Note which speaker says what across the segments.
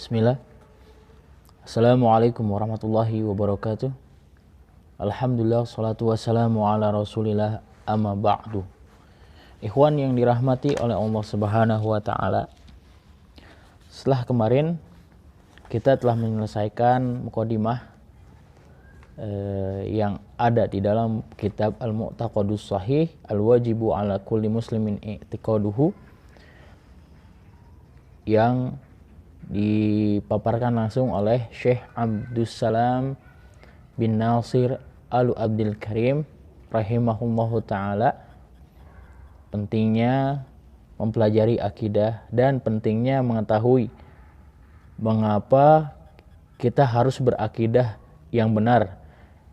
Speaker 1: Bismillah. Assalamualaikum warahmatullahi wabarakatuh. Alhamdulillah, salatu wassalamu ala rasulillah, amma ba'du. Ikhwan yang dirahmati oleh Allah subhanahu wa ta'ala, setelah kemarin kita telah menyelesaikan muqaddimah yang ada di dalam kitab Al-Mu'taqadus Shahih Al-Wajibu ala kulli muslimin i'tiqaduhu, yang dipaparkan langsung oleh Syekh Abdussalam bin Nasir Al-Abdil Karim rahimahullahu ta'ala. Pentingnya mempelajari akidah dan pentingnya mengetahui mengapa kita harus berakidah yang benar,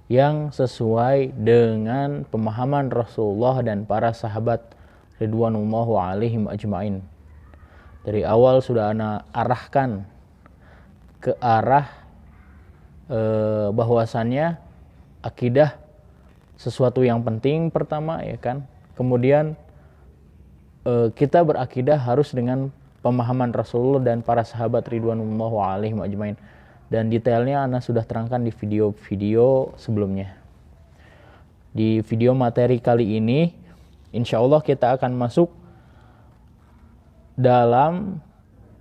Speaker 1: yang sesuai dengan pemahaman Rasulullah dan para sahabat ridwanullahu alaihim ajma'in. Dari awal sudah ana arahkan ke arah bahwasannya akidah sesuatu yang penting pertama, ya kan. Kemudian kita berakidah harus dengan pemahaman Rasulullah dan para sahabat ridwanullahu alaihim ajmain. Dan detailnya ana sudah terangkan di video-video sebelumnya. Di video materi kali ini insyaallah kita akan masuk dalam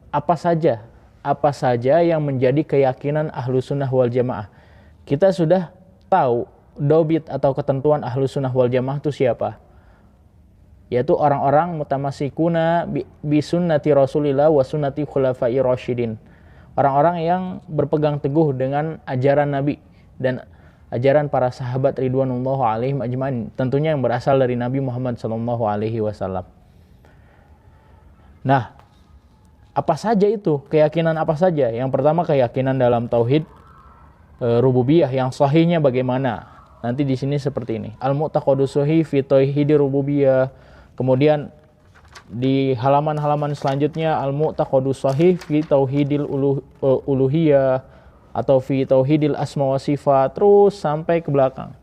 Speaker 1: apa saja yang menjadi keyakinan ahlu sunnah wal jamaah. Kita sudah tahu dobit atau ketentuan ahlu sunnah wal jamaah itu siapa, yaitu orang-orang mutamassikuna bi sunnati rasulillah wa sunnati khulafai rasyidin, orang-orang yang berpegang teguh dengan ajaran Nabi dan ajaran para sahabat ridwanullahu alaihim ajmain, tentunya yang berasal dari Nabi Muhammad sallallahu alaihi wasallam. Nah, apa saja itu? Keyakinan apa saja? Yang pertama, keyakinan dalam tauhid rububiyah yang sahihnya bagaimana? Nanti di sini seperti ini. Al-Mu'taqadus Shahih fi tauhidir rububiyah. Kemudian di halaman-halaman selanjutnya Al-Mu'taqadus Shahih fi tauhidil uluhiyah atau fi tauhidil asma wa sifat, terus sampai ke belakang.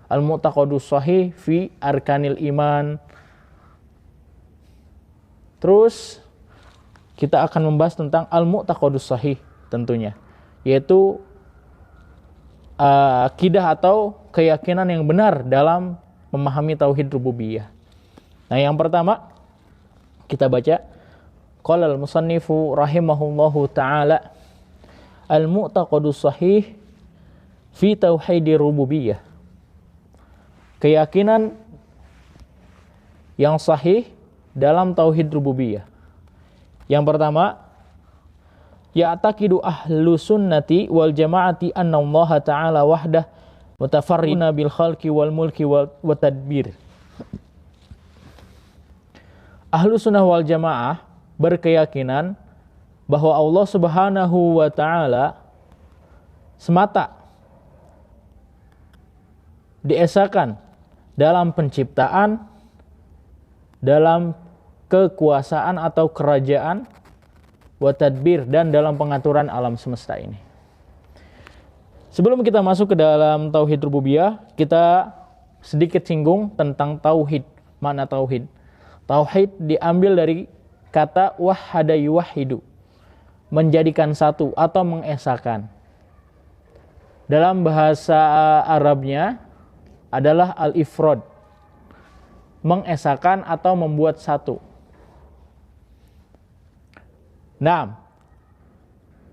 Speaker 1: Al-Mu'taqadus Shahih fi arkanil iman. Terus kita akan membahas tentang Al-Mu'taqadus Shahih tentunya, yaitu akidah atau keyakinan yang benar dalam memahami tauhid rububiyah. Nah, yang pertama kita baca, qala al-musannifu rahimahullahu ta'ala, Al-Mu'taqadus Shahih fi tauhidir rububiyah. Keyakinan yang sahih dalam tauhid rububiyah. Yang pertama, ya'taqidu ahlu sunnati wal jama'ati anna Allah ta'ala wahdah mutafarriduna bil khalqi wal mulki wa tadbir. Ahlu sunnah wal jamaah berkeyakinan bahwa Allah subhanahu wa ta'ala semata diesakan dalam penciptaan, dalam kekuasaan atau kerajaan, wa tadbir, dan dalam pengaturan alam semesta ini. Sebelum kita masuk ke dalam tauhid rububiyah, kita sedikit singgung tentang tauhid. Makna tauhid. Tauhid diambil dari kata wahhada yuwahhidu, menjadikan satu atau mengesakan. Dalam bahasa Arabnya adalah al-ifrad, mengesakan atau membuat satu. Nah,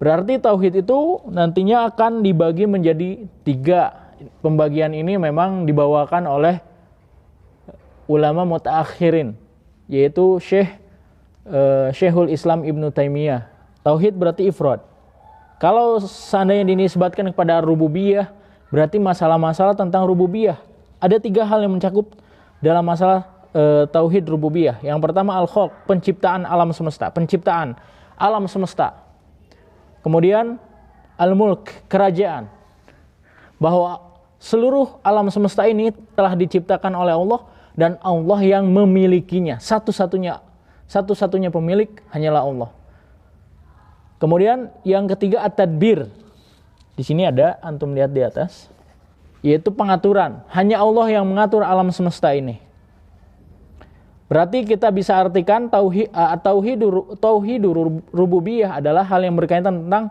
Speaker 1: berarti tauhid itu nantinya akan dibagi menjadi 3. Pembagian ini memang dibawakan oleh ulama mutaakhirin, yaitu Syekhul Islam Ibnu Taimiyah. Tauhid berarti ifrad. Kalau seandainya dinisbatkan kepada rububiyah, berarti masalah-masalah tentang rububiyah. Ada 3 hal yang mencakup dalam masalah tauhid rububiyah. Yang pertama al-khalq, penciptaan alam semesta, penciptaan alam semesta. Kemudian al-mulk, kerajaan, bahwa seluruh alam semesta ini telah diciptakan oleh Allah dan Allah yang memilikinya. Satu-satunya pemilik hanyalah Allah. Kemudian yang ketiga at-tadbir. Di sini ada, antum lihat di atas, yaitu pengaturan. Hanya Allah yang mengatur alam semesta ini. Berarti kita bisa artikan tauhid rububiyah adalah hal yang berkaitan tentang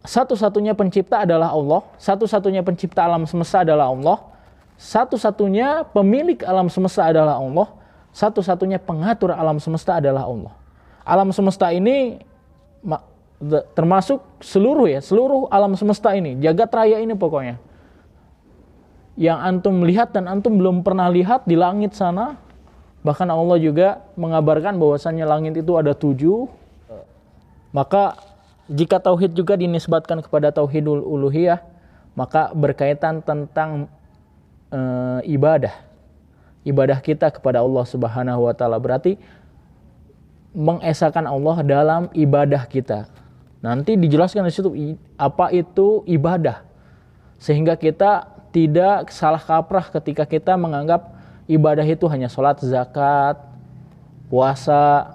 Speaker 1: satu-satunya pencipta adalah Allah, satu-satunya pencipta alam semesta adalah Allah, satu-satunya pemilik alam semesta adalah Allah, satu-satunya pengatur alam semesta adalah Allah. Alam semesta ini termasuk seluruh alam semesta ini, jagat raya ini pokoknya. Yang antum lihat dan antum belum pernah lihat di langit sana. Bahkan Allah juga mengabarkan bahwasannya langit itu ada 7. Maka jika tauhid juga dinisbatkan kepada tauhidul uluhiyah, maka berkaitan tentang ibadah kita kepada Allah Subhanahu wa taala, berarti mengesahkan Allah dalam ibadah kita. Nanti dijelaskan di situ apa itu ibadah, sehingga kita tidak salah kaprah ketika kita menganggap ibadah itu hanya sholat, zakat, puasa.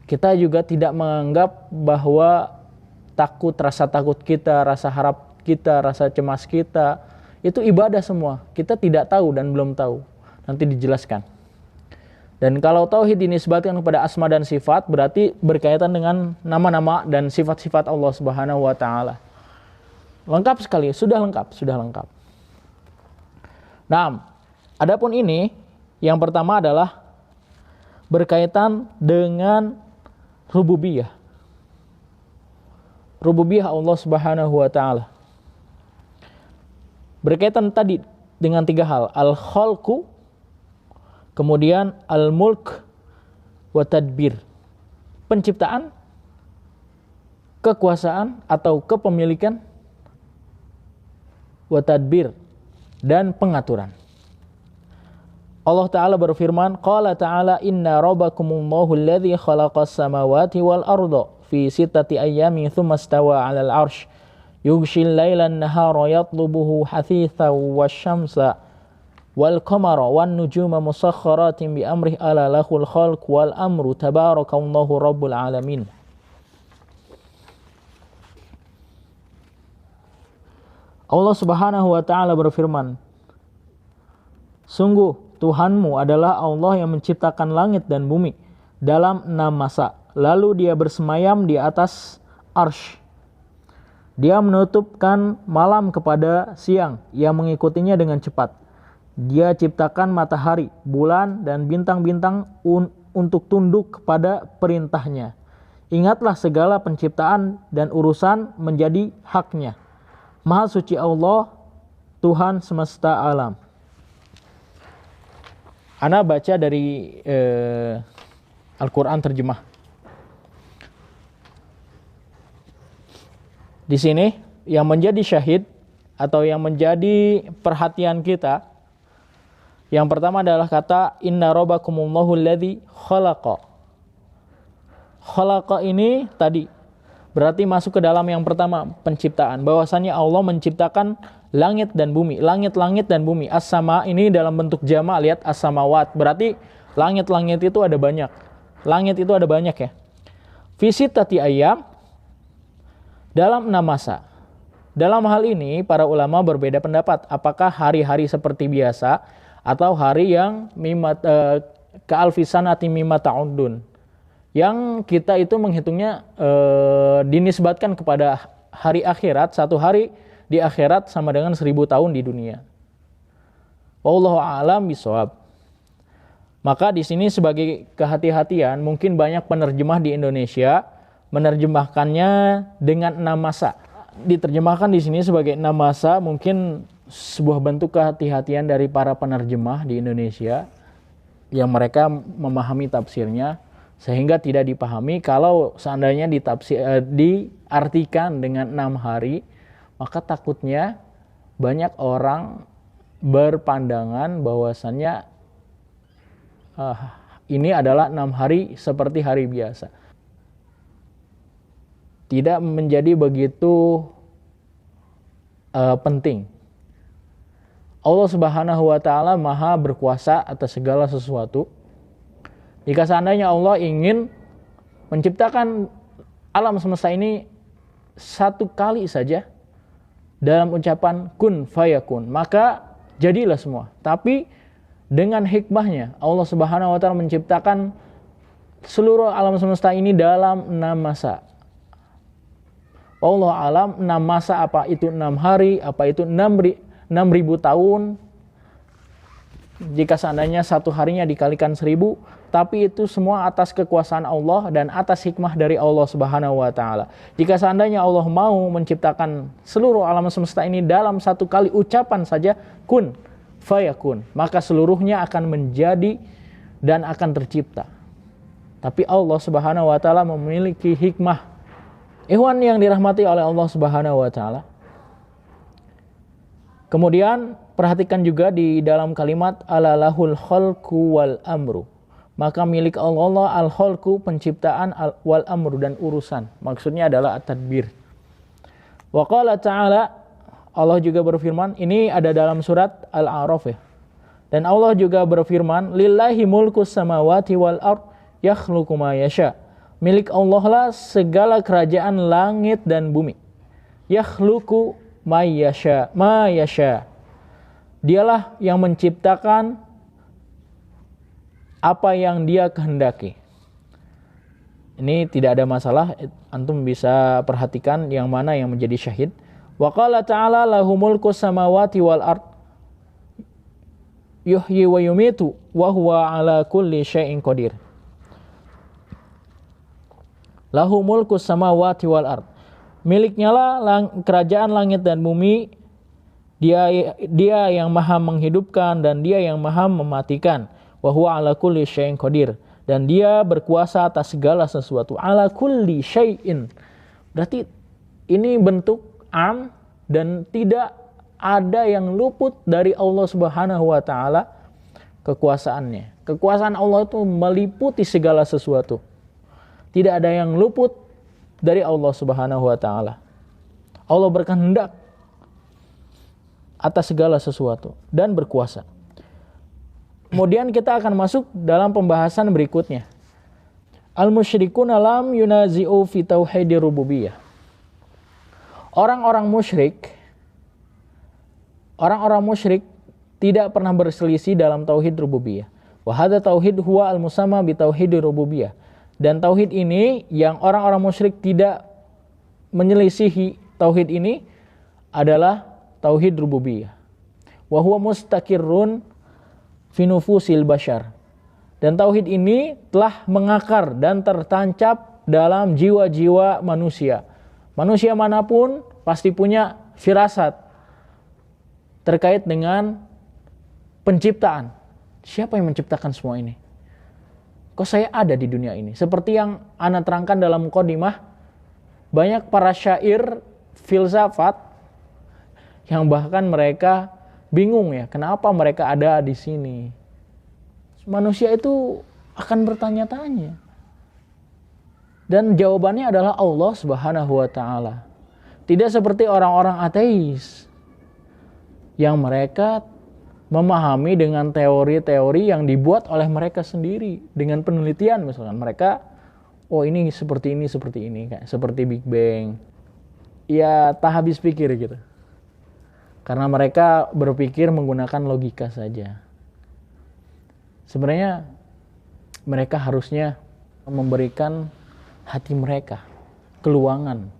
Speaker 1: Kita juga tidak menganggap bahwa rasa takut kita, rasa harap kita, rasa cemas kita, itu ibadah semua. Kita tidak tahu dan belum tahu. Nanti dijelaskan. Dan kalau tauhid dinisbatkan kepada asma dan sifat, berarti berkaitan dengan nama-nama dan sifat-sifat Allah Subhanahu wa taala. Lengkap sekali, sudah lengkap. Nah, adapun ini yang pertama adalah berkaitan dengan rububiyah. Rububiyah Allah Subhanahu wa taala. Berkaitan tadi dengan 3 hal, al-khalqu, kemudian al-mulk wa tadbir. Penciptaan, kekuasaan atau kepemilikan, wa tadbir, dan pengaturan. Allah Ta'ala berfirman, Qala Ta'ala inna rabbakumullahu alladhi khalaqas samawati wal arda fi sittati ayyamin thumma istawa 'alal 'arsy yughshil lailan nahara yatlubuhu hathithan wasyamsa wal qamara wan nujuma musakhkharatin bi amrihi ala lahul khalq wal amru tabarakallahu rabbul alamin. Allah Subhanahu wa taala berfirman, sungguh Tuhanmu adalah Allah yang menciptakan langit dan bumi dalam 6 masa. Lalu dia bersemayam di atas arsy. Dia menutupkan malam kepada siang yang mengikutinya dengan cepat. Dia ciptakan matahari, bulan, dan bintang-bintang untuk tunduk kepada perintahnya. Ingatlah segala penciptaan dan urusan menjadi haknya. Maha suci Allah, Tuhan semesta alam. Ana baca dari Al-Quran terjemah. Di sini yang menjadi syahid atau yang menjadi perhatian kita, yang pertama adalah kata inna rabbakumullahu alladzi khalaqa. Khalaqa ini tadi berarti masuk ke dalam yang pertama, penciptaan. Bahwasannya Allah menciptakan langit dan bumi. Langit-langit dan bumi. As-sama ini dalam bentuk jama', lihat as-samawat. Berarti langit-langit itu ada banyak. Langit itu ada banyak ya. Fi sittati ayyam, dalam 6 masa. Dalam hal ini para ulama berbeda pendapat. Apakah hari-hari seperti biasa atau hari yang ka'alfisanati mimma ta'udun. Yang kita itu menghitungnya dinisbatkan kepada hari akhirat. Satu hari di akhirat sama dengan 1000 tahun di dunia. Wallahu a'lam bishawab. Maka di sini sebagai kehati-hatian, mungkin banyak penerjemah di Indonesia menerjemahkannya dengan 6 masa. Diterjemahkan di sini sebagai 6 masa, mungkin sebuah bentuk kehati-hatian dari para penerjemah di Indonesia yang mereka memahami tafsirnya sehingga tidak dipahami kalau seandainya diartikan dengan 6 hari, maka takutnya banyak orang berpandangan bahwasannya ini adalah 6 hari seperti hari biasa. Tidak menjadi begitu penting. Allah Subhanahu wa taala Maha berkuasa atas segala sesuatu. Jika seandainya Allah ingin menciptakan alam semesta ini satu kali saja dalam ucapan kun fayakun, maka jadilah semua. Tapi Dengan hikmahnya Allah Subhanahu wa taala menciptakan seluruh alam semesta ini dalam 6 masa. Allah alam 6 masa, apa itu 6 hari, apa itu 6.000 tahun. Jika seandainya satu harinya dikalikan 1000, tapi itu semua atas kekuasaan Allah dan atas hikmah dari Allah Subhanahu wa taala. Jika seandainya Allah mau menciptakan seluruh alam semesta ini dalam satu kali ucapan saja, kun fayakun, maka seluruhnya akan menjadi dan akan tercipta. Tapi Allah Subhanahu wa taala memiliki hikmah. Ikhwan yang dirahmati oleh Allah Subhanahu wa taala. Kemudian perhatikan juga di dalam kalimat alalahul khalqu wal amru. Maka milik Allah al-khalqu, penciptaan, wal amru, dan urusan. Maksudnya adalah at-tadbir. Wa qala ta'ala, Allah juga berfirman, ini ada dalam surat Al-A'raf ya. Dan Allah juga berfirman, lillahi mulkus samawati wal ard yakhluqu ma yasha. Milik Allah lah segala kerajaan langit dan bumi. Yakhluqu ma yasha. Dialah yang menciptakan apa yang Dia kehendaki. Ini tidak ada masalah, antum bisa perhatikan yang mana yang menjadi syahid. Wa qala ta'ala lahu mulkus samawati wal ard yuhyi wa yumitu wa huwa ala kulli syai'in qadir. Lahu mulkus samawati wal ard. Miliknya lah kerajaan langit dan bumi. Dia yang maha menghidupkan dan Dia yang maha mematikan. Wa huwa ala kulli syai'in qadir. Dan Dia berkuasa atas segala sesuatu. Ala kulli syai'in. Berarti ini bentuk am dan tidak ada yang luput dari Allah Subhanahu wa taala kekuasaannya. Kekuasaan Allah itu meliputi segala sesuatu. Tidak ada yang luput dari Allah Subhanahu wa taala. Allah berkehendak atas segala sesuatu dan berkuasa. Kemudian kita akan masuk dalam pembahasan berikutnya. Al-musyrikun lam yunazi'u fi tauhidir rububiyah. Orang-orang musyrik tidak pernah berselisih dalam tauhid rububiyah. Wa hadza tauhid huwa al-musamma bi tauhidir rububiyah. Dan tauhid ini yang orang-orang musyrik tidak menyelisihi, tauhid ini adalah tauhid rububiyah. Wa huwa mustaqirrun fi nufusil bashar. Dan tauhid ini telah mengakar dan tertancap dalam jiwa-jiwa manusia. Manusia manapun pasti punya firasat terkait dengan penciptaan. Siapa yang menciptakan semua ini? Kok saya ada di dunia ini? Seperti yang ana terangkan dalam muqaddimah, banyak para syair filsafat yang bahkan mereka bingung ya, kenapa mereka ada di sini. Manusia itu akan bertanya-tanya. Dan jawabannya adalah Allah Subhanahu wa taala. Tidak seperti orang-orang ateis yang mereka memahami dengan teori-teori yang dibuat oleh mereka sendiri dengan penelitian. Misalkan mereka, oh ini seperti ini, kayak seperti Big Bang. Ya tak habis pikir gitu. Karena mereka berpikir menggunakan logika saja. Sebenarnya mereka harusnya memberikan hati mereka keluangan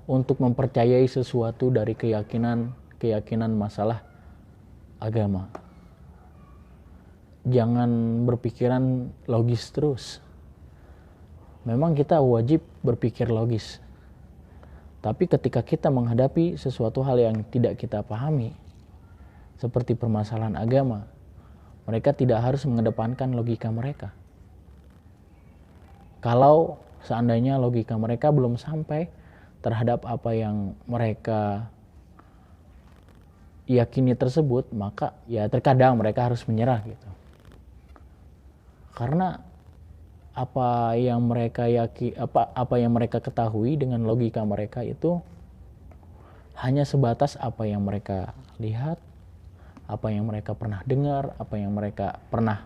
Speaker 1: untuk mempercayai sesuatu dari keyakinan masalah agama. Jangan berpikiran logis terus. Memang kita wajib berpikir logis. Tapi ketika kita menghadapi sesuatu hal yang tidak kita pahami, seperti permasalahan agama, mereka tidak harus mengedepankan logika mereka. Kalau seandainya logika mereka belum sampai terhadap apa yang mereka yakini tersebut, maka ya terkadang mereka harus menyerah gitu. Karena apa yang mereka ketahui dengan logika mereka itu hanya sebatas apa yang mereka lihat, apa yang mereka pernah dengar, apa yang mereka pernah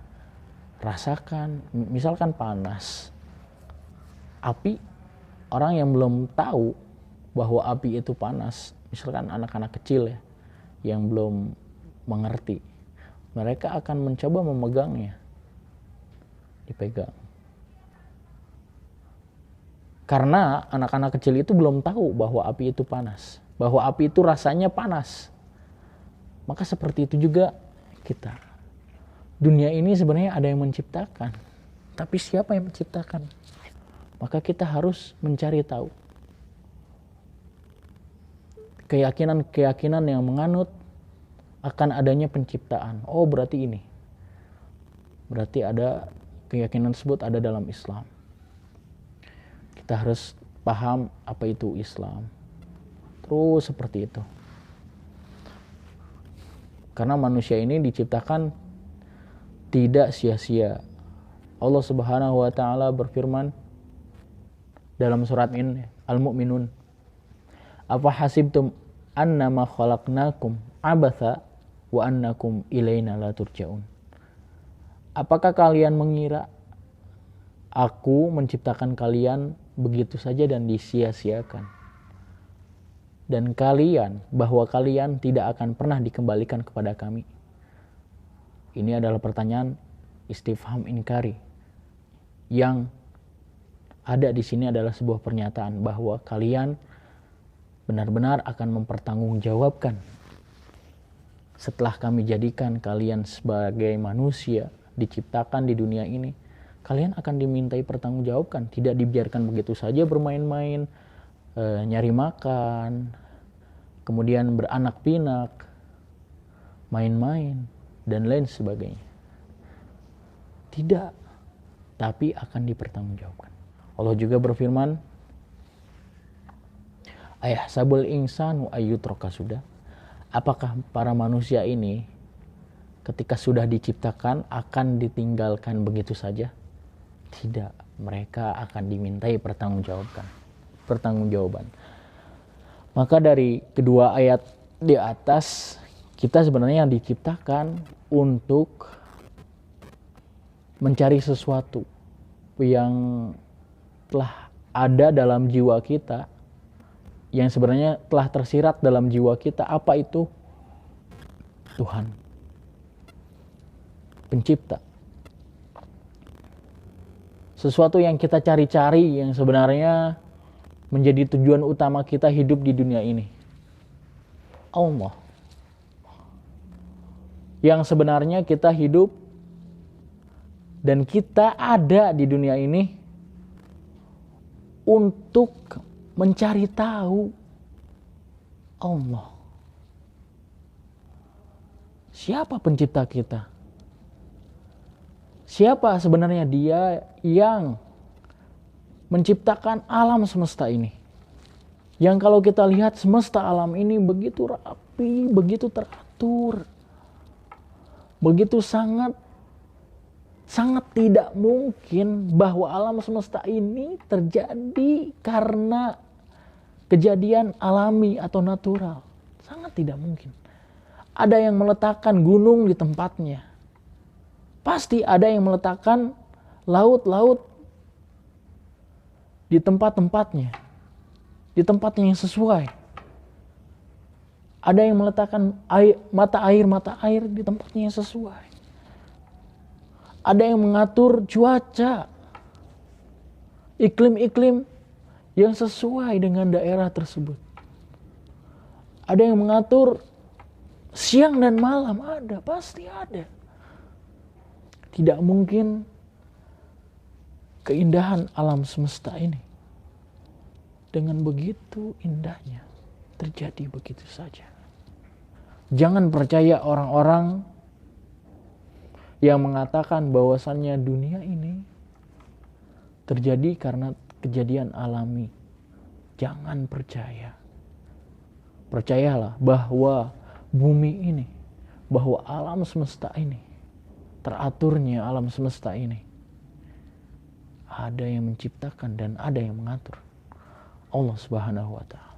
Speaker 1: rasakan. Misalkan panas, api, orang yang belum tahu bahwa api itu panas, misalkan anak-anak kecil ya, yang belum mengerti, mereka akan mencoba memegangnya. Dipegang. Karena anak-anak kecil itu belum tahu bahwa api itu panas. Bahwa api itu rasanya panas. Maka seperti itu juga kita. Dunia ini sebenarnya ada yang menciptakan. Tapi siapa yang menciptakan? Maka kita harus mencari tahu. Keyakinan-keyakinan yang menganut akan adanya penciptaan. Oh, berarti ini. Berarti ada keyakinan tersebut ada dalam Islam. Kita harus paham apa itu Islam. Terus seperti itu. Karena manusia ini diciptakan tidak sia-sia. Allah Subhanahu wa taala berfirman dalam surat ini Al-Mu'minun, "Afa hasibtum annama khalaqnakum abatha wa annakum ilaina la turja'un." Apakah kalian mengira aku menciptakan kalian begitu saja dan disia-siakan? Dan bahwa kalian tidak akan pernah dikembalikan kepada kami. Ini adalah pertanyaan istifham inkari. Yang ada di sini adalah sebuah pernyataan bahwa kalian benar-benar akan mempertanggungjawabkan setelah kami jadikan kalian sebagai manusia diciptakan di dunia ini. Kalian akan dimintai pertanggungjawabkan, tidak dibiarkan begitu saja bermain-main, nyari makan, kemudian beranak pinak, main-main, dan lain sebagainya. Tidak, tapi akan dipertanggungjawabkan. Allah juga berfirman, "Ayahsabul insanu ayyutraka sudah." Apakah para manusia ini ketika sudah diciptakan akan ditinggalkan begitu saja? Tidak, mereka akan dimintai pertanggungjawaban. Maka dari kedua ayat di atas, kita sebenarnya diciptakan untuk mencari sesuatu yang telah ada dalam jiwa kita, yang sebenarnya telah tersirat dalam jiwa kita. Apa itu? Tuhan, pencipta. Sesuatu yang kita cari-cari, yang sebenarnya menjadi tujuan utama kita hidup di dunia ini. Allah. Yang sebenarnya kita hidup dan kita ada di dunia ini untuk mencari tahu Allah. Siapa pencipta kita? Siapa sebenarnya Dia yang menciptakan alam semesta ini? Yang kalau kita lihat semesta alam ini begitu rapi, begitu teratur, begitu sangat tidak mungkin bahwa alam semesta ini terjadi karena kejadian alami atau natural. Sangat tidak mungkin. Ada yang meletakkan gunung di tempatnya. Pasti ada yang meletakkan laut-laut di tempat-tempatnya. Di tempatnya yang sesuai. Ada yang meletakkan mata air di tempatnya yang sesuai. Ada yang mengatur cuaca, iklim-iklim yang sesuai dengan daerah tersebut. Ada yang mengatur siang dan malam, pasti ada. Tidak mungkin keindahan alam semesta ini dengan begitu indahnya terjadi begitu saja. Jangan percaya orang-orang yang mengatakan bahwasannya dunia ini terjadi karena kejadian alami. Jangan percaya. Percayalah bahwa bumi ini, bahwa alam semesta ini, teraturnya alam semesta ini, ada yang menciptakan dan ada yang mengatur. Allah Subhanahu wa ta'ala.